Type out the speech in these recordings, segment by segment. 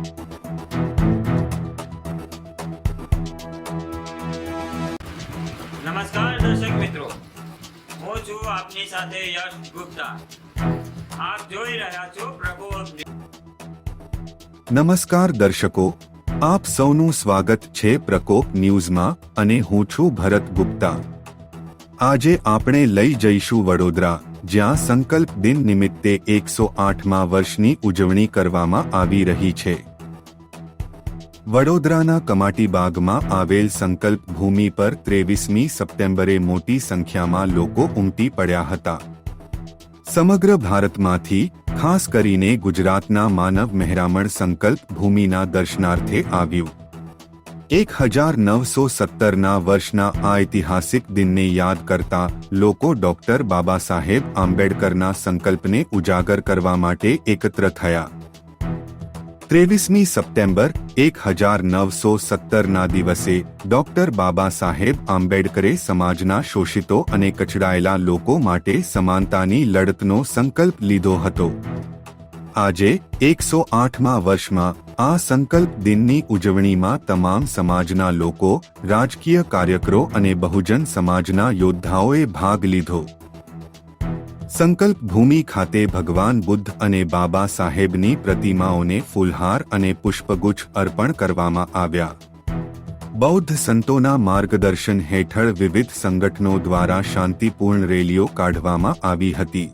નમસ્કાર દર્શક મિત્રો, હું છું આપની સાથે યશ ગુપ્તા. આપ જોઈ રહ્યા છો પ્રકોપ ન્યૂઝ. નમસ્કાર દર્શકો, આપ સૌનું સ્વાગત છે પ્રકોપ ન્યૂઝમાં અને હું છું ભરત ગુપ્તા. આજે આપણે લઈ જઈશું વડોદરા, જ્યાં સંકલ્પ દિન નિમિત્તે 108મા વર્ષની ઉજવણી કરવામાં આવી રહી છે. વડોદરાના કમાટીબાગમાં આવેલ સંકલ્પ ભૂમિ પર 23મી સપ્ટેમ્બરે મોટી સંખ્યામાં લોકો ઉમટી પડ્યા હતા. સમગ્ર ભારતમાંથી, ખાસ કરીને ગુજરાતના માનવ મહેરામણ સંકલ્પ ભૂમિના દર્શનાર્થે આવ્યું. 1917ના વર્ષના આ ઐતિહાસિક દિનને યાદ કરતા લોકો ડોક્ટર બાબા સાહેબ આંબેડકરના સંકલ્પને ઉજાગર કરવા માટે એકત્ર થયા. 23મી સપ્ટેમ્બર 1917ના દિવસે ડોક્ટર બાબા સાહેબ આંબેડકરે સમાજના શોષિતો અને કચડાયેલા લોકો માટે સમાનતાની લડતનો સંકલ્પ લીધો હતો. આજે 108મા વર્ષમાં આ સંકલ્પ દિનની ઉજવણીમાં તમામ સમાજના લોકો, રાજકીય કાર્યકરો અને બહુજન સમાજના યોદ્ધાઓએ ભાગ લીધો. સંકલ્પ ભૂમિ ખાતે ભગવાન બુદ્ધ અને બાબા સાહેબની પ્રતિમાઓને ફૂલહાર અને પુષ્પગુચ્છ અર્પણ કરવામાં આવ્યા. બૌદ્ધ સંતોના માર્ગદર્શન હેઠળ વિવિધ સંગઠનો દ્વારા શાંતિપૂર્ણ રેલીઓ કાઢવામાં આવી હતી.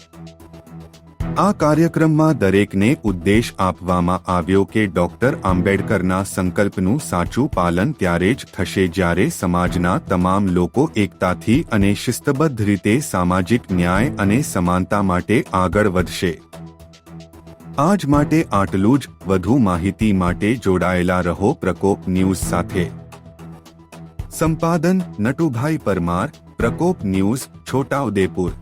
આ કાર્યક્રમમાં દરેકને ઉદ્દેશ આપવામાં આવ્યો કે ડોક્ટર આંબેડકરના સંકલ્પનું સાચું પાલન ત્યારે જ થશે જ્યારે સમાજના તમામ લોકો એકતાથી અને શિસ્તબદ્ધ રીતે સામાજિક ન્યાય અને સમાનતા માટે આગળ વધશે. આજ માટે આટલું જ. વધુ માહિતી માટે જોડાયેલા રહો પ્રકોપ ન્યૂઝ સાથે. સંપાદન નટુભાઈ પરમાર, પ્રકોપ ન્યૂઝ, છોટાઉદેપુર.